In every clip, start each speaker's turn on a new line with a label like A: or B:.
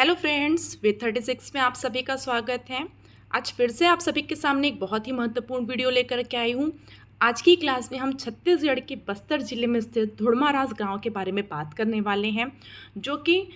A: Hello friends, वे 36 में आप सभी का स्वागत है। आज फिर से आप सभी के सामने एक बहुत ही महत्वपूर्ण वीडियो लेकर के आई हूँ। आज की क्लास में हम छत्तीसगढ़ के बस्तर जिले में स्थित धुड़मारास गांव के बारे में बात करने वाले हैं, जो कि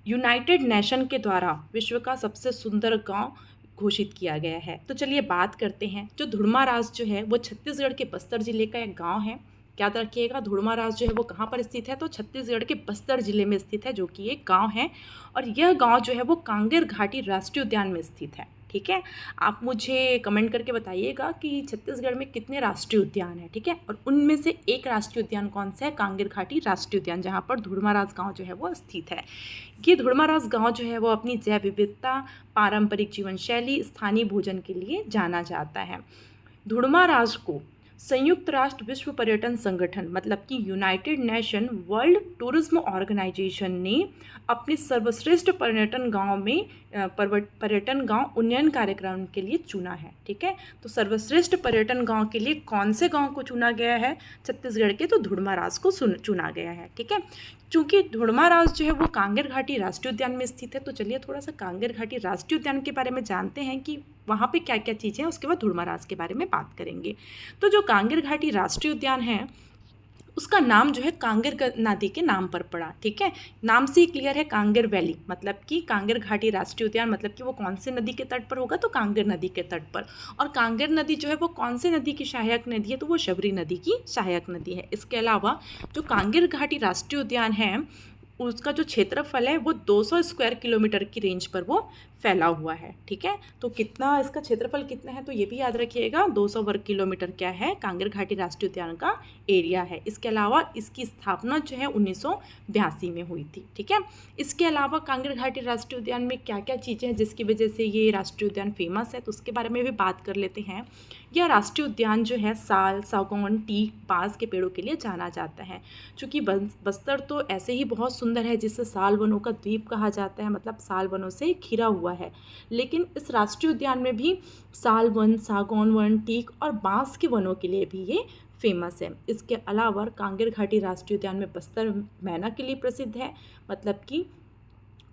A: यूनाइटेड नेशन के द्वारा विश्व का सबसे सुंदर गांव घोषित किया गया है। तो चलिए बात करते हैं। जो धुड़मारास जो है वो छत्तीसगढ़ के बस्तर जिले का एक गाँव है। याद रखिएगा, धुड़मारास जो है वो कहाँ पर स्थित है, तो छत्तीसगढ़ के बस्तर जिले में स्थित है, जो कि एक गांव है। और यह गांव जो है वो कांगेर घाटी राष्ट्रीय उद्यान में स्थित है। ठीक है, आप मुझे कमेंट करके बताइएगा कि छत्तीसगढ़ में कितने राष्ट्रीय उद्यान हैं। ठीक है, और उनमें से एक राष्ट्रीय उद्यान कौन सा है? कांगेर घाटी राष्ट्रीय उद्यान, जहाँ पर धुड़मारास गांव जो है वो स्थित है। ये धुड़मारास गांव जो है वो अपनी जैव विविधता, पारंपरिक जीवन शैली, स्थानीय भोजन के लिए जाना जाता है। धुड़मारास को संयुक्त राष्ट्र विश्व पर्यटन संगठन मतलब कि United Nation World Tourism Organization ने अपने सर्वश्रेष्ठ पर्यटन गांव उन्नयन कार्यक्रम के लिए चुना है। ठीक है, तो सर्वश्रेष्ठ पर्यटन गांव के लिए कौन से गांव को चुना गया है छत्तीसगढ़ के? तो धुड़मारास को चुना गया है। ठीक है, चूँकि धुड़मारास जो है वो कांगेर घाटी राष्ट्रीय उद्यान में स्थित है, तो चलिए थोड़ा सा कांगेर घाटी राष्ट्रीय उद्यान के बारे में जानते हैं कि वहाँ पे क्या क्या चीज़ें हैं। उसके बाद धुड़मारास के बारे में बात करेंगे। तो जो कांगेर घाटी राष्ट्रीय उद्यान है उसका नाम जो है कांगेर नदी के नाम पर पड़ा। ठीक है, नाम से ही क्लियर है, कांगेर वैली मतलब कि कांगेर घाटी राष्ट्रीय उद्यान मतलब कि वो कौन से नदी के तट पर होगा? तो कांगेर नदी के तट पर। और कांगेर नदी जो है वो कौन से नदी की सहायक नदी है? तो वो शबरी नदी की सहायक नदी है। इसके अलावा जो कांगेर घाटी राष्ट्रीय उद्यान है उसका जो क्षेत्रफल है वो 200 स्क्वायर किलोमीटर की रेंज पर वो फैला हुआ है। ठीक है, तो कितना इसका क्षेत्रफल कितना है? तो ये भी याद रखिएगा, 200 वर्ग किलोमीटर क्या है, कांगेर घाटी राष्ट्रीय उद्यान का एरिया है। इसके अलावा इसकी स्थापना जो है 1982 में हुई थी। ठीक है, इसके अलावा कांगेर घाटी राष्ट्रीय उद्यान में क्या क्या चीज़ें हैं जिसकी वजह से ये राष्ट्रीय उद्यान फेमस है, तो उसके बारे में भी बात कर लेते हैं। यह राष्ट्रीय उद्यान जो है साल, सागौन, टीक, बांस के पेड़ों के लिए जाना जाता है। चूँकि बस्तर तो ऐसे ही बहुत सुंदर है जिसे साल वनों का द्वीप कहा जाता है, मतलब साल वनों से घिरा हुआ है। लेकिन इस राष्ट्रीय उद्यान में भी साल वन, सागौन वन, टीक और बांस के वनों के लिए भी ये फेमस है। इसके अलावा कांगेर घाटी राष्ट्रीय उद्यान में बस्तर मैना के लिए प्रसिद्ध है। मतलब कि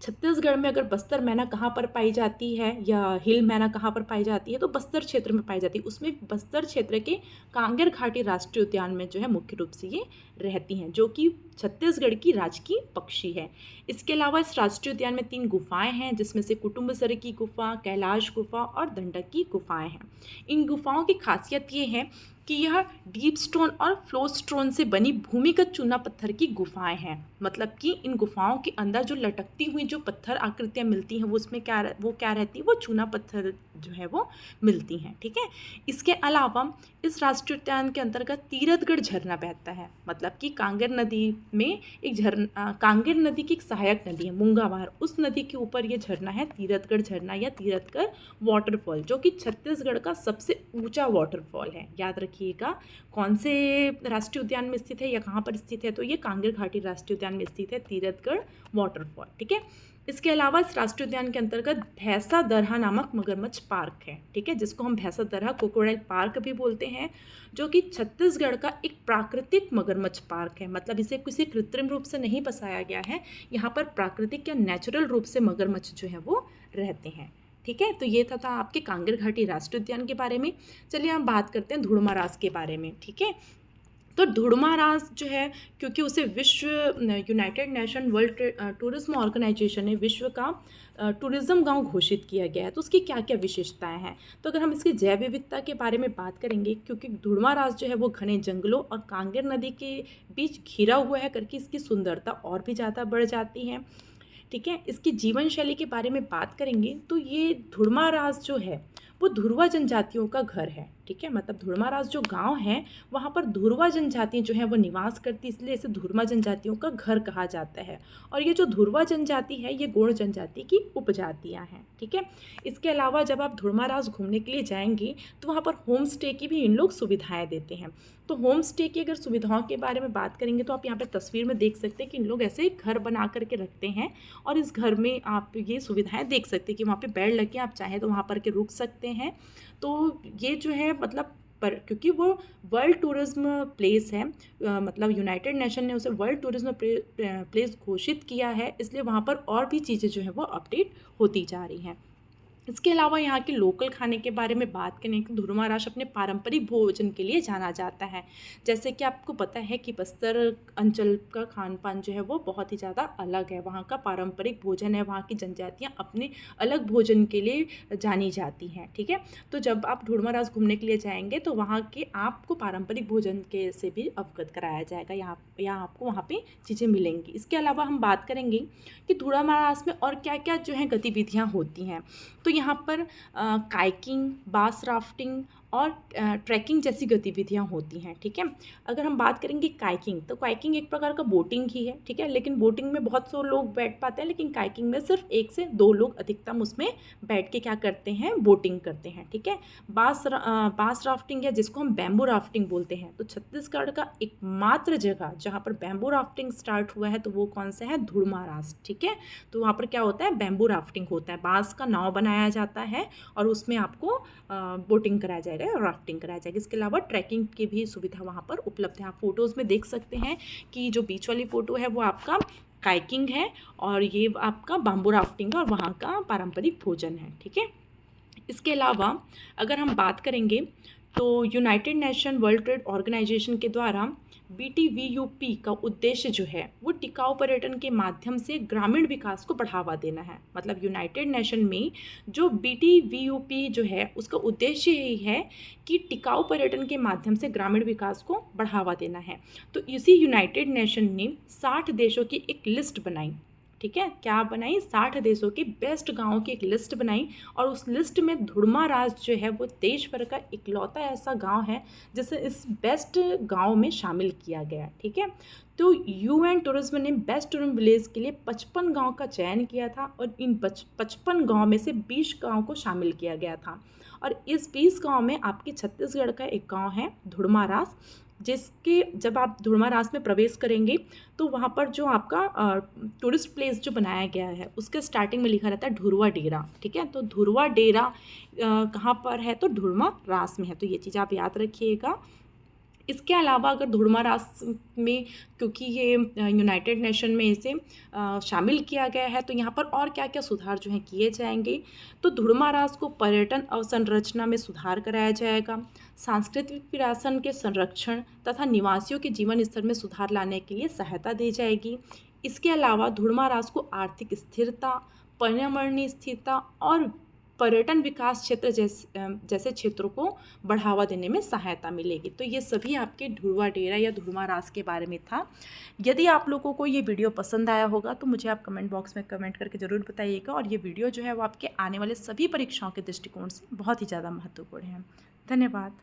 A: छत्तीसगढ़ में अगर बस्तर मैना कहाँ पर पाई जाती है या हिल मैना कहाँ पर पाई जाती है, तो बस्तर क्षेत्र में पाई जाती है। उसमें बस्तर क्षेत्र के कांगेर घाटी राष्ट्रीय उद्यान में जो है मुख्य रूप से ये रहती हैं, जो कि छत्तीसगढ़ की राजकीय पक्षी है। इसके अलावा इस राष्ट्रीय उद्यान में 3 गुफाएं हैं, जिसमें से कुटुम्बसर की गुफा, कैलाश गुफा और दंडक की गुफाएं हैं। इन गुफाओं की खासियत ये है कि यह डीप स्टोन और फ्लो स्टोन से बनी भूमिगत चूना पत्थर की गुफाएं हैं। मतलब कि इन गुफाओं के अंदर जो लटकती हुई जो पत्थर आकृतियां मिलती हैं वो उसमें क्या रहती है? वो चूना पत्थर जो है वो मिलती हैं। ठीक है, इसके अलावा इस राष्ट्रीय उद्यान के अंतर्गत तीरथगढ़ झरना बहता है। मतलब कि कांगेर नदी में एक झरना, कांगेर नदी की एक सहायक नदी है मुंगावार, उस नदी के ऊपर ये झरना है तीरथगढ़ झरना या तीरथगढ़ वाटरफॉल, जो कि छत्तीसगढ़ का सबसे ऊंचा वाटरफॉल है। याद रखिएगा कौन से राष्ट्रीय उद्यान में स्थित है या कहाँ पर स्थित है? तो ये कांगेर घाटी राष्ट्रीय उद्यान में स्थित है तीरथगढ़ वाटरफॉल। ठीक है, इसके अलावा इस राष्ट्रीय उद्यान के अंतर्गत भैंसा दरहा नामक मगरमच्छ पार्क है। ठीक है, जिसको हम भैंसा दरहा क्रोकोडाइल पार्क भी बोलते हैं, जो कि छत्तीसगढ़ का एक प्राकृतिक मगरमच्छ पार्क है। मतलब इसे किसी कृत्रिम रूप से नहीं बसाया गया है, यहाँ पर प्राकृतिक या नेचुरल रूप से मगरमच्छ जो है वो रहते हैं। ठीक है, तो ये था आपके कांगेर घाटी राष्ट्रीय उद्यान के बारे में। चलिए हम बात करते हैं धुड़मारास के बारे में। ठीक है, तो धुड़मारास जो है, क्योंकि उसे विश्व United Nation World Tourism Organization ने विश्व का टूरिज्म गांव घोषित किया गया है, तो उसकी क्या क्या विशेषताएं हैं? तो अगर हम इसकी जैव विविधता के बारे में बात करेंगे, क्योंकि धुड़मारास जो है वो घने जंगलों और कांगेर नदी के बीच घिरा हुआ है करके इसकी सुंदरता और भी ज़्यादा बढ़ जाती है। ठीक है, इसकी जीवन शैली के बारे में बात करेंगे तो ये धुड़मारास जो है वो धुरवा जनजातियों का घर है। ठीक है, मतलब धुड़मारास जो गांव है वहाँ पर धुरवा जनजाति जो है वो निवास करती, इसलिए इसे धुरमा जनजातियों का घर कहा जाता है। और ये जो धुरवा जनजाति है ये गोंड जनजाति की उपजातियाँ हैं। ठीक है, इसके अलावा जब आप धुड़मारास घूमने के लिए जाएंगे तो वहाँ पर होम स्टे की भी इन लोग सुविधाएँ देते हैं। तो होम स्टे की अगर सुविधाओं के बारे में बात करेंगे तो आप यहाँ पर तस्वीर में देख सकते हैं कि इन लोग ऐसे घर बना करके रखते हैं, और इस घर में आप ये सुविधाएं देख सकते हैं कि वहाँ पे बेड लगे, आप चाहें तो वहाँ पर के रुक सकते हैं। तो ये जो है मतलब पर क्योंकि वो वर्ल्ड टूरिज्म प्लेस है, मतलब यूनाइटेड नेशन ने उसे वर्ल्ड टूरिज्म प्लेस घोषित किया है, इसलिए वहाँ पर और भी चीज़ें जो है वो अपडेट होती जा रही हैं। इसके अलावा यहाँ के लोकल खाने के बारे में बात करें तो धुरमाराश अपने पारंपरिक भोजन के लिए जाना जाता है। जैसे कि आपको पता है कि बस्तर अंचल का खान पान जो है वो बहुत ही ज़्यादा अलग है, वहाँ का पारंपरिक भोजन है, वहाँ की जनजातियाँ अपने अलग भोजन के लिए जानी जाती हैं, ठीक है। तो जब आप धुरमाराश घूमने के लिए जाएंगे तो वहाँ के आपको पारंपरिक भोजन के से भी अवगत कराया जाएगा, यहाँ आपको वहाँ पे चीज़ें मिलेंगी। इसके अलावा हम बात करेंगे कि धुरमाराश में और क्या क्या जो है गतिविधियाँ होती हैं। तो यहाँ पर काइकिंग, बास राफ्टिंग और ट्रैकिंग जैसी गतिविधियाँ होती हैं, ठीक है। अगर हम बात करेंगे काइकिंग, तो काइकिंग एक प्रकार का बोटिंग ही है, ठीक है, लेकिन बोटिंग में बहुत से लोग बैठ पाते हैं, लेकिन काइकिंग में सिर्फ 1 से 2 लोग अधिकतम उसमें बैठ के क्या करते हैं, बोटिंग करते हैं, ठीक है। बास राफ्टिंग या जिसको हम बैम्बू राफ्टिंग बोलते हैं, तो छत्तीसगढ़ का एकमात्र जगह जहाँ पर बैम्बू राफ्टिंग स्टार्ट हुआ है तो वो कौन सा है, धुड़मारास, ठीक है। तो वहाँ पर क्या होता है, बैम्बू राफ्टिंग होता है, बांस का नाव बनाया जाता है और उसमें आपको बोटिंग कराया जाएगा और राफ्टिंग कराया जाएगा। इसके अलावा ट्रैकिंग की भी सुविधा वहाँ पर उपलब्ध है। आप फोटोज़ में देख सकते हैं कि जो बीच वाली फ़ोटो है वो आपका काइकिंग है और ये आपका बैम्बू राफ्टिंग है और वहाँ का पारंपरिक भोजन है, ठीक है। इसके अलावा अगर हम बात करेंगे तो United Nation World Trade Organization के द्वारा BTVUP का उद्देश्य जो है वो टिकाऊ पर्यटन के माध्यम से ग्रामीण विकास को बढ़ावा देना है। मतलब यूनाइटेड नेशन में जो BTVUP जो है उसका उद्देश्य यही है कि टिकाऊ पर्यटन के माध्यम से ग्रामीण विकास को बढ़ावा देना है। तो इसी यूनाइटेड नेशन ने 60 देशों की एक लिस्ट बनाई, ठीक है, क्या बनाई, 60 देशों के बेस्ट गाँव की एक लिस्ट बनाई और उस लिस्ट में धुड़मारास जो है वो देश भर का इकलौता ऐसा गांव है जिसे इस बेस्ट गांव में शामिल किया गया, ठीक है। तो UN टूरिज्म ने बेस्ट टूरिज्म विलेज के लिए 55 गांव का चयन किया था और इन 55 गांव में से 20 गांव को शामिल किया गया था और इस 20 गांव में आपके छत्तीसगढ़ का एक गाँव है धुड़मारास, जिसके जब आप धुड़मारास में प्रवेश करेंगे तो वहाँ पर जो आपका टूरिस्ट प्लेस जो बनाया गया है उसके स्टार्टिंग में लिखा रहता है धुरवा डेरा, ठीक है। तो धुरवा डेरा कहाँ पर है, तो धुड़मारास में है, तो ये चीज़ आप याद रखिएगा। इसके अलावा अगर धुड़मारास में, क्योंकि ये यूनाइटेड नेशन में इसे शामिल किया गया है, तो यहाँ पर और क्या क्या सुधार जो हैं किए जाएंगे। तो धुड़मारास को पर्यटन अवसंरचना में सुधार कराया जाएगा, सांस्कृतिक विरासत के संरक्षण तथा निवासियों के जीवन स्तर में सुधार लाने के लिए सहायता दी जाएगी। इसके अलावा धुड़मारास को आर्थिक स्थिरता, पर्यावरणीय स्थिरता और पर्यटन विकास क्षेत्र जैसे क्षेत्रों को बढ़ावा देने में सहायता मिलेगी। तो ये सभी आपके धुरवा डेरा या धुड़मारास के बारे में था। यदि आप लोगों को ये वीडियो पसंद आया होगा तो मुझे आप कमेंट बॉक्स में कमेंट करके ज़रूर बताइएगा और ये वीडियो जो है वो आपके आने वाले सभी परीक्षाओं के दृष्टिकोण से बहुत ही ज़्यादा महत्वपूर्ण है। धन्यवाद।